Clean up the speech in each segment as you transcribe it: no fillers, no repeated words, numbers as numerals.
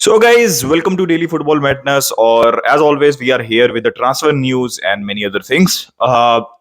So, guys, welcome to Daily Football Madness. और as always, we are here with the transfer news and many other things.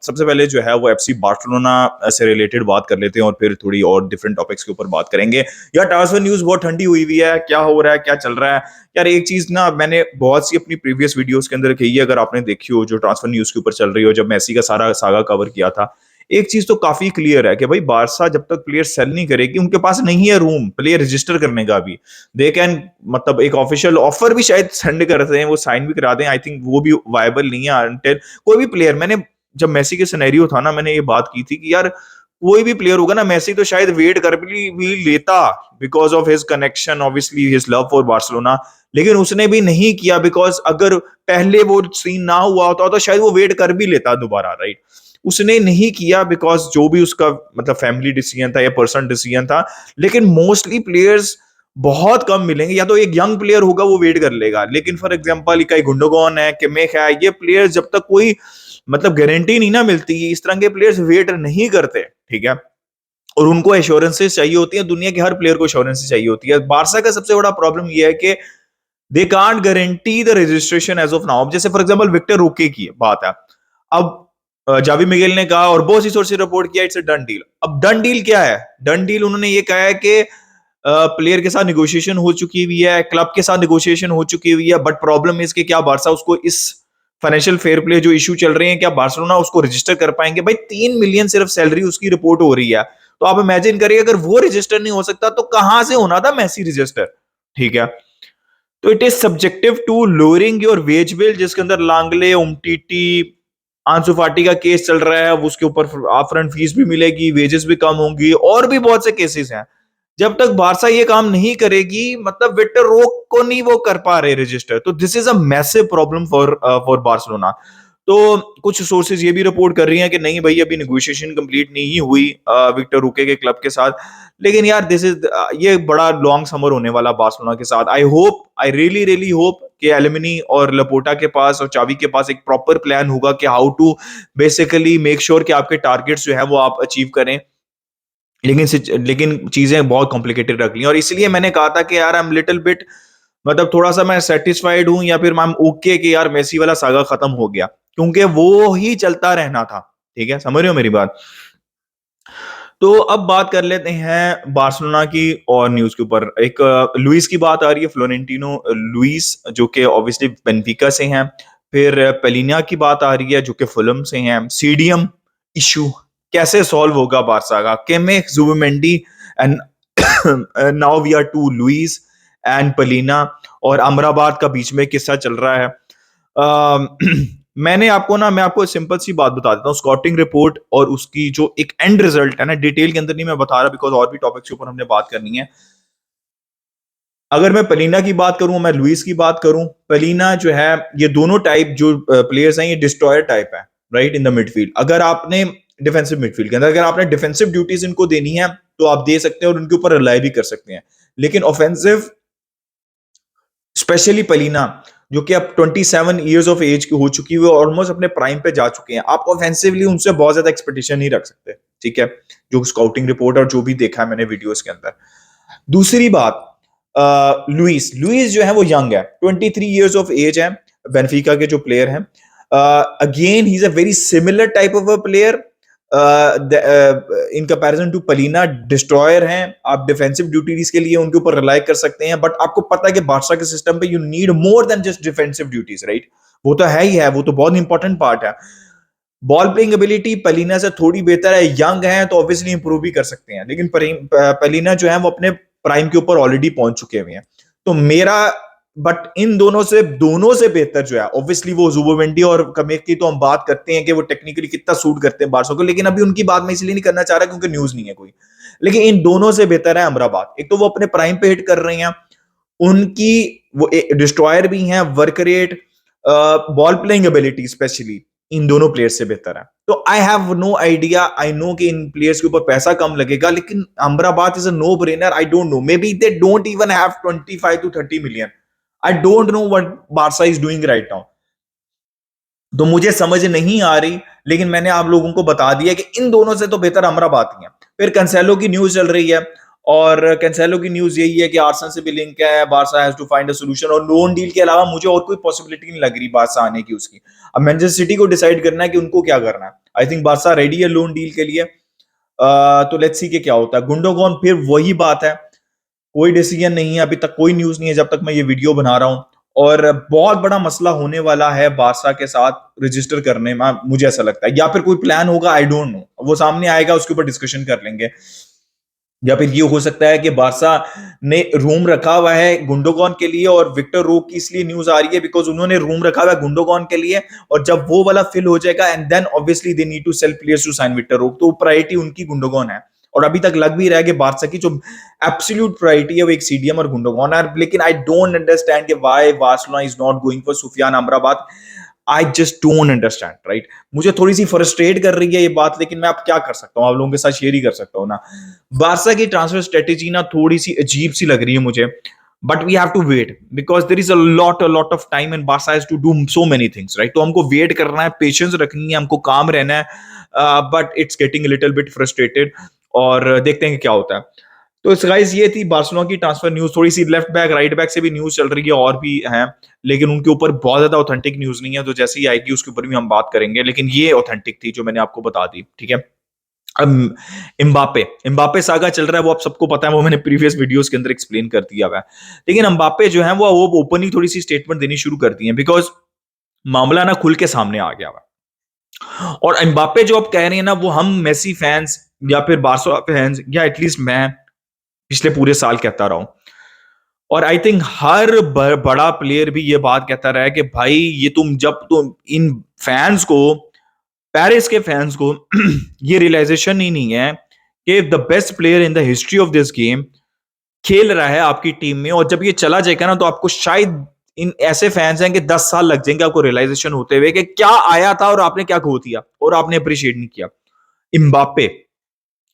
सबसे पहले जो है वो FC Barcelona से related बात कर लेते हैं और फिर थोड़ी और डिफरेंट टॉपिक्स के ऊपर बात करेंगे। यार ट्रांसफर न्यूज बहुत ठंडी हुई हुई है, क्या हो रहा है, क्या चल रहा है। यार एक चीज ना मैंने बहुत सी अपनी प्रीवियस वीडियोस के अंदर कही है, अगर आपने देखी हो जो ट्रांसफर न्यूज के ऊपर चल रही हो, जब मेसी का सारा सागा कवर किया था। एक चीज तो काफी क्लियर है कि भाई बारसा जब तक प्लेयर सेल नहीं करेगी, उनके पास नहीं है रूम प्लेयर रजिस्टर करने का भी। दे कैन मतलब एक ऑफिशियल ऑफर भी शायद सेंड करते हैं, वो साइन भी करा दें, आई थिंक वो भी वायबल नहीं है अनटिल कोई भी प्लेयर। मैंने जब मेसी के सिनेरियो था ना, मैंने ये बात की थी कि यार कोई भी प्लेयर होगा ना, मेसी तो शायद वेट कर भी लेता because of his connection, obviously his love for Barcelona. लेकिन उसने भी नहीं किया बिकॉज अगर पहले वो सीन ना हुआ होता तो शायद वो वेट कर भी लेता दोबारा, राइट। उसने नहीं किया बिकॉज जो भी उसका मतलब फैमिली डिसीजन था या पर्सनल डिसीजन था। लेकिन मोस्टली प्लेयर्स बहुत कम मिलेंगे, या तो एक यंग प्लेयर होगा वो वेट कर लेगा, लेकिन फॉर एग्जांपल इकाई गुंडोगन है, किमेख है, ये प्लेयर्स जब तक कोई मतलब गारंटी नहीं ना मिलती, इस तरह के प्लेयर्स वेट नहीं करते, ठीक है। और उनको एश्योरेंसेस चाहिए होती है, दुनिया के हर प्लेयर को एश्योरेंसेस चाहिए होती है। बारसा का सबसे बड़ा प्रॉब्लम ये है कि they can't guarantee the registration as of now. जैसे फॉर एग्जांपल विक्टर रोके की बात है, अब जावी मिगेल ने कहा और बहुत सी सोर्स रिपोर्ट किया इट्स अ डन डील। अब डन डील क्या है? डन डील उन्होंने ये कहा है कि प्लेयर के साथ निगोशिएशन हो चुकी हुई है, क्लब के साथ निगोशिएशन हो चुकी हुई है, बट प्रॉब्लम इसके क्या बारसा उसको इस फाइनेंशियल फेयर प्ले जो इशू चल रहे हैं, क्या बार्सिलोना उसको रजिस्टर कर पाएंगे? भाई 3 मिलियन सिर्फ सैलरी उसकी रिपोर्ट हो रही है, तो आप इमेजिन करिए अगर वो रजिस्टर नहीं हो सकता तो कहां से होना था मेसी रजिस्टर, ठीक है। तो it is subjective to lowering your wage bill, जिसके अंदर लांगले, उमटीटी, आंसू फाटी का केस चल रहा है, उसके ऊपर अपफ्रंट फीस भी मिलेगी, वेजेस भी कम होंगी, और भी बहुत से केसेस हैं। जब तक बारसा ये काम नहीं करेगी, मतलब विक्टर रोक को नहीं वो कर पा रहे रजिस्टर, तो this is a massive problem for for Barcelona. तो कुछ सोर्सेज ये भी रिपोर्ट कर रही हैं कि नहीं भाई अभी नेगोशिएशन कंप्लीट नहीं हुई विक्टर रोके के क्लब के साथ। लेकिन यार दिस इज ये बड़ा लॉन्ग समर होने वाला बार्सिलोना के साथ। I hope, I really really hope कि एलुमिनी और लपोटा के पास और चावी के पास एक प्रॉपर प्लान होगा कि how to basically make sure कि आपके टारगेट्स जो है वो आप अचीव करें। लेकिन चीजें बहुत कॉम्प्लिकेटेड रख ली, और इसलिए मैंने कहा था कि यार आई एम लिटिल बिट मतलब थोड़ा सा मैं सेटिस्फाइड हूं, या फिर मैं ओके कि यार मेसी वाला सागा खत्म हो गया, क्योंकि वो ही चलता रहना था, ठीक है, समझ रहे हो मेरी बात। तो अब बात कर लेते हैं बार्सिलोना की और न्यूज के ऊपर। एक लुइस की बात आ रही है, फ्लोरेंटिनो लुइस, जो कि ऑब्वियसली बेनफिका से हैं। फिर पेलिना की बात आ रही है जो कि फुलम से हैं। सीडीएम इशू कैसे सॉल्व होगा बारसा का? केमेख, Zubimendi and now we are to Luis and Palhinha, और अमराबाद का बीच में किस्सा चल रहा है। मैं आपको सिंपल सी बात बता देता हूँ, स्कॉटिंग रिपोर्ट और उसकी जो एक एंड रिजल्ट है ना, डिटेल के अंदर नहीं मैं बता रहा बिकॉज और भी टॉपिक्स के ऊपर हमने बात करनी है। अगर मैं पेलिना की बात करूं, मैं लुइस की बात करूं, पेलिना जो है, ये दोनों टाइप जो प्लेयर्स हैं ये डिस्ट्रॉयर टाइप है, राइट, इन द मिडफील्ड। अगर आपने डिफेंसिव मिडफील्ड के अंदर अगर आपने डिफेंसिव ड्यूटीज इनको देनी है तो आप दे सकते हैं और उनके ऊपर रिलाई भी कर सकते हैं। लेकिन ऑफेंसिव, स्पेशली पलीना, जो कि अब 27 ईयर्स ऑफ एज की हो चुकी है, ऑलमोस्ट अपने प्राइम पे जा चुके हैं, आप ऑफेंसिवली उनसे बहुत ज्यादा एक्सपेक्टेशन नहीं रख सकते, ठीक है, जो स्काउटिंग रिपोर्ट और जो भी देखा है मैंने वीडियोस के अंदर। दूसरी बात, लुइस लुइस जो है वो यंग है, 23 ईयर्स ऑफ एज है, बेनफिका के जो प्लेयर हैं। Again he is a very similar type of a player in comparison to Palhinha. Destroyer हैं, आप डिफेंसिव ड्यूटीज के लिए उनके ऊपर रिलाई कर सकते हैं, बट आपको पता है कि बादशाह के सिस्टम पे you need more than just defensive duties, right. वो तो है ही है, वो तो बहुत इंपॉर्टेंट पार्ट है। बॉल प्लेइंग एबिलिटी पलीना से थोड़ी बेहतर है, यंग है तो ऑब्वियसली इंप्रूव भी कर सकते हैं, लेकिन पलीना जो है वो अपने प्राइम के ऊपर ऑलरेडी पहुंच चुके हुए हैं। तो मेरा, बट इन दोनों से बेहतर जो है ऑब्वियसली वो जुबोमेंडी और कमेक की तो हम बात करते हैं कि वो टेक्निकली कितना सूट करते हैं बारसों को, लेकिन अभी उनकी बात मैं इसलिए नहीं करना चाह रहा क्योंकि न्यूज नहीं है कोई। लेकिन इन दोनों से बेहतर है अमराबाद। एक तो वो अपने प्राइम पे हिट कर रहे हैं, उनकी वो डिस्ट्रॉयर भी हैं, work rate, ball playing ability especially in दोनों प्लेयर्स से बेहतर है। तो I have no idea, I know कि इन प्लेयर्स के ऊपर पैसा कम लगेगा, लेकिन Amrabat is a no brainer. I don't know, maybe they don't even have 25 to 30 million. I don't know what Barca is doing right now, तो मुझे समझ नहीं आ रही, लेकिन मैंने आप लोगों को बता दिया कि इन दोनों से तो बेहतर अमराबाद ही है। फिर कंसेलो की न्यूज चल रही है, और कैंसेलो की न्यूज यही है कि आर्सेनल से भी लिंक है, Barca has to find a solution, और लोन डील के अलावा मुझे और कोई पॉसिबिलिटी नहीं लग रही बारसा आने की उसकी। अब मैनचेस्टर सिटी को डिसाइड करना है कि उनको क्या करना है। आई थिंक बारसा रेडी है लोन डील के लिए। तो लेट्स सी के क्या होता है। गुंडोगॉन फिर वही बात है, कोई डिसीजन नहीं है अभी तक, कोई न्यूज नहीं है जब तक मैं ये वीडियो बना रहा हूं। और बहुत बड़ा मसला होने वाला है बारसा के साथ रजिस्टर करने में, मुझे ऐसा लगता है, या फिर कोई प्लान होगा, आई डोंट नो, वो सामने आएगा उसके ऊपर डिस्कशन कर लेंगे। या फिर ये हो सकता है कि बारसा ने रूम रखा हुआ है गुंडोगॉन के लिए, और विक्टर रोक की इसलिए न्यूज आ रही है बिकॉज उन्होंने रूम रखा हुआ है गुंडोगॉन के लिए, और जब वो वाला फिल हो जाएगा and then obviously they need to sell players to sign Victor Roque, तो प्रायोरिटी उनकी गुंडोगॉन है। और अभी तक लग भी रहा है कि बारसा की जो एब्सोल्यूट प्रायोरिटी है वो एक सीडीएम और गुंडोगॉन है। लेकिन आई डोंट अंडरस्टैंड कि why Barcelona is not going for Sofyan Amrabat. I just don't understand, right. मुझे थोड़ी सी फ्रस्ट्रेट कर रही है ये बात, लेकिन मैं अब क्या कर सकता हूँ, आप लोगों के साथ शेयर ही कर सकता हूँ ना। बारसा की ट्रांसफर स्ट्रेटेजी ना थोड़ी सी अजीब सी लग रही है मुझे, but we have to wait because there is a lot of time and Barca has to do so many things, right. तो हमको वेट करना है, पेशेंस रखनी है, हमको काम रहना है, but it's getting little bit frustrated, और देखते हैं कि क्या होता है। तो गाइस ये थी बार्सिलोना की ट्रांसफर न्यूज। थोड़ी सी लेफ्ट बैक राइट बैक से भी न्यूज चल रही है और भी हैं, लेकिन उनके ऊपर बहुत ज्यादा ऑथेंटिक न्यूज नहीं है, तो जैसे ही आएगी उसके ऊपर भी हम बात करेंगे, लेकिन ये ऑथेंटिक थी जो मैंने आपको बता दी, ठीक है। अब एम्बापे सागा चल रहा है, वो आप सबको पता है, वो मैंने प्रीवियस वीडियोस के अंदर एक्सप्लेन कर दिया हुआ है। लेकिन एम्बापे जो है वो ओपनली थोड़ी सी स्टेटमेंट देनी शुरू कर दी है, बिकॉज मामला ना खुल के सामने आ गया हुआ। और एम्बापे जो आप कह रहे हैं ना, वो हम मेसी फैंस या फिर बार्सा फैंस, या एटलीस्ट मैं पिछले पूरे साल कहता रहा हूं, और आई थिंक हर बड़ा प्लेयर भी ये बात कहता रहा है कि भाई ये तुम इन फैंस को, पेरिस के फैंस को ये रियलाइजेशन ही नहीं है कि the best player in the history of this game खेल रहा है आपकी टीम में, और जब ये चला जाएगा ना तो आपको शायद, इन ऐसे फैंस हैं कि 10 साल लग जाएंगे आपको रियलाइजेशन होते हुए कि क्या आया था और आपने क्या खो दिया और आपने अप्रिशिएट नहीं किया। इम्बापे,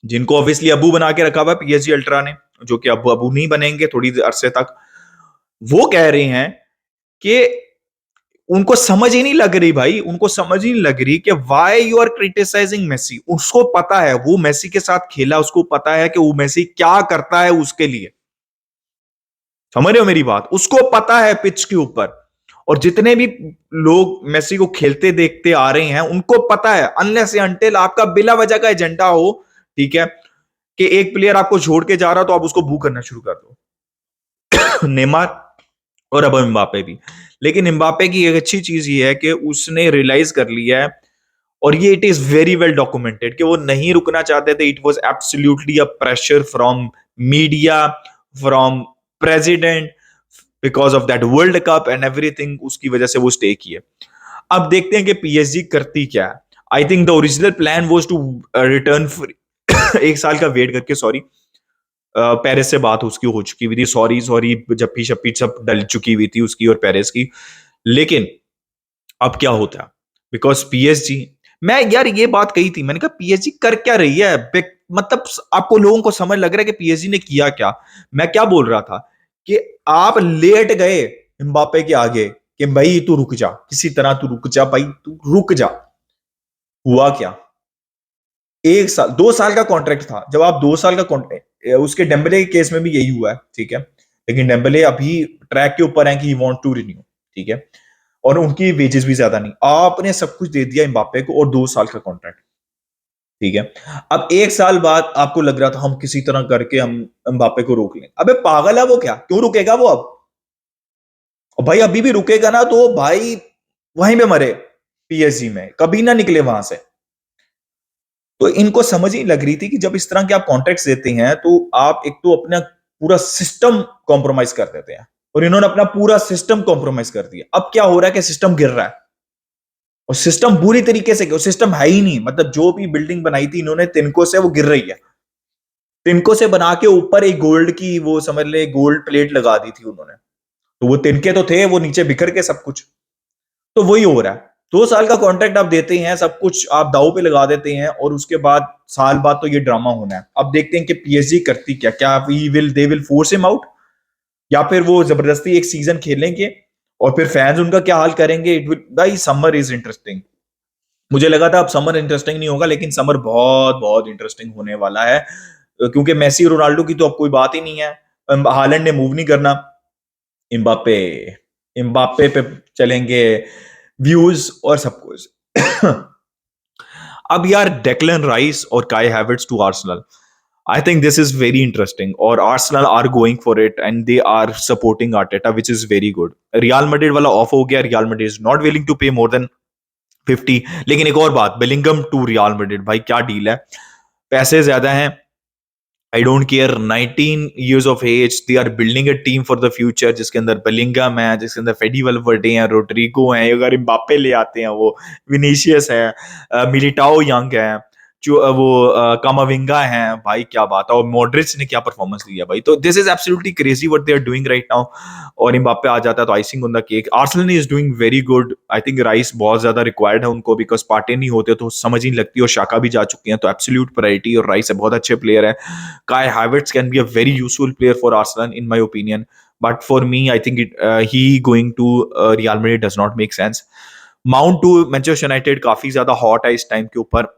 जिनको ऑब्वियसली अबू बना के रखा हुआ पीएसजी अल्ट्रा ने, जो कि अब अबू नहीं बनेंगे थोड़ी अरसे तक, वो कह रहे हैं कि उनको समझ ही नहीं लग रही भाई, उनको समझ ही नहीं लग रही कि why you are criticising Messi. उसको पता है, वो मेसी के साथ खेला, उसको पता है कि वो मेसी क्या करता है उसके लिए, समझ रहे हो मेरी बात, उसको पता है पिच के ऊपर। और जितने भी लोग मेसी को खेलते देखते आ रहे हैं उनको पता है, अनलेस या अनटिल आपका बिला वजह का एजेंडा हो, ठीक है, कि एक प्लेयर आपको छोड़ के जा रहा तो आप उसको बू करना शुरू कर दो। नेमार और अब एम्बापे भी। लेकिन एम्बापे की एक अच्छी चीज ये है कि उसने रियलाइज कर लिया है, और ये it is very well documented, कि वो नहीं रुकना चाहते थे। It was absolutely a pressure from media, from president, because of that world cup and everything, उसकी वजह से वो स्टे किए। अब देखते हैं कि पीएसजी करती क्या है। I think the original plan was to return एक साल का वेट करके, सॉरी, पेरिस से बात उसकी हो चुकी हुई थी, सॉरी सॉरी जप्पी शप्पी सब डल चुकी हुई थी उसकी और पेरिस की। लेकिन अब क्या होता है, बिकॉज पीएसजी, मैं यार ये बात कही थी, मैंने कहा पीएसजी कर क्या रही है, मतलब आपको लोगों को समझ लग रहा है कि पीएसजी ने किया क्या। मैं क्या बोल रहा था कि आप लेट गए एम्बापे के आगे कि भाई तू रुक जा, किसी तरह तू रुक जा भाई, तू रुक जा। हुआ क्या, 1 साल 2 साल का कॉन्ट्रैक्ट था, जब आप 2 साल का कॉन्ट्रैक्ट, उसके डेम्बले के केस में भी यही हुआ है, ठीक है। लेकिन डेम्बले अभी ट्रैक के ऊपर है कि ही वांट टू रिन्यू, ठीक है, और उनकी वेजेस भी ज्यादा नहीं। आपने सब कुछ दे दिया एम्बापे को और 2 साल का कॉन्ट्रैक्ट, ठीक है। अब 1 साल बाद आपको लग रहा था हम किसी तरह करके हम एम्बापे को रोक लें। अबे पागल है वो, क्या क्यों रुकेगा वो अब? और भाई अभी भी रुकेगा ना तो भाई वहीं पे मरे, पीएसजी में कभी ना निकले वहां से। तो इनको समझ ही लग रही थी कि जब इस तरह के आप कॉन्ट्रैक्ट्स देते हैं तो आप एक तो अपना पूरा सिस्टम कॉम्प्रोमाइज कर देते हैं, और इन्होंने अपना पूरा सिस्टम कॉम्प्रोमाइज कर दिया। अब क्या हो रहा है कि सिस्टम गिर रहा है, और सिस्टम बुरी तरीके से, सिस्टम है ही नहीं, मतलब जो भी बिल्डिंग बनाई थी इन्होंने तिनकों से, वो गिर रही है। तिनकों से बना के ऊपर एक गोल्ड की, वो समझ ले गोल्ड प्लेट लगा दी थी उन्होंने, तो वो तिनके तो थे, वो नीचे बिखर के सब कुछ। तो वही हो रहा है, 2 साल का कॉन्ट्रैक्ट आप देते हैं, सब कुछ आप दाव पे लगा देते हैं, और उसके बाद साल बाद तो ये ड्रामा होना है। अब देखते हैं कि पीएसजी करती क्या, क्या they will force him out, या फिर वो जबरदस्ती एक सीजन खेलेंगे, और फिर फैंस उनका क्या हाल करेंगे। इट विल, भाई समर इज इंटरेस्टिंग। मुझे लगा था अब समर इंटरेस्टिंग नहीं होगा, लेकिन समर बहुत बहुत इंटरेस्टिंग होने वाला है। क्योंकि मेसी और रोनाल्डो की तो अब कोई बात ही नहीं है, हालैंड ने मूव नहीं करना, इम्बापे इम्बापे पे चलेंगे व्यूज और सब कुछ। अब यार डेक्लन राइस और Kai Havertz to Arsenal, I think this is very interesting. Or Arsenal are going for it and they are supporting Arteta, which is very good. Real Madrid वाला of हो गया, Real Madrid is not willing to pay more than 50। लेकिन एक और बात, Bellingham to real Madrid, भाई क्या deal है, पैसे ज्यादा हैं, I don't care, 19 years of age, they are building a team for the future, जिसके अंदर बेलिंगम है, जिसके अंदर फेडी वल्वर्डे हैं, रोड्रिगो हैं, अगर इम्बापे ले आते हैं वो, विनीशियस है, मिलिटाओ यंग है, जो वो कामाविंगा है, भाई क्या बात है, और मॉड्रिच ने क्या परफॉर्मेंस दी है भाई, तो this is absolutely crazy what they are doing right now. और इम्बापे आ जाता है तो icing on the cake. Arsenal is doing very good, I think Rice बहुत ज्यादा रिक्वायर्ड है उनको, बिकॉज पार्टे नहीं होते तो समझ ही नहीं लगती, और शाका भी जा चुके हैं, तो एब्सोल्यूट प्रायोरिटी, और राइस बहुत अच्छे प्लेयर है। Kai Havertz can be a very useful player for Arsenal, in my opinion. But for me, I think he going to Real Madrid does not make sense. Mount to Manchester United काफी ज्यादा hot है इस time के ऊपर,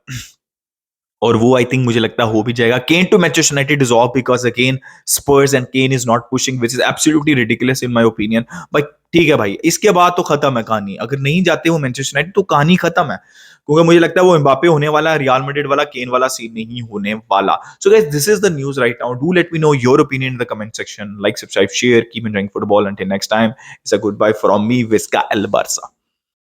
और वो I think मुझे लगता है हो भी जाएगा। Kane to Manchester United is off because again Spurs and Kane is not pushing, which is absolutely ridiculous in my opinion. But ठीक है भाई, इसके बाद तो खत्म है कहानी, अगर नहीं जाते हो मैनचेस्टर यूनाइटेड तो कहानी खत्म है, क्योंकि मुझे लगता है वो एम्बापे होने वाला है, रियल मैड्रिड वाला केन वाला सीन नहीं होने वाला। So guys, this is the news right now, do let me know your opinion in the comment section, like, subscribe, share, keep enjoying football, until next time, it's a goodbye from me, Visca El Barça।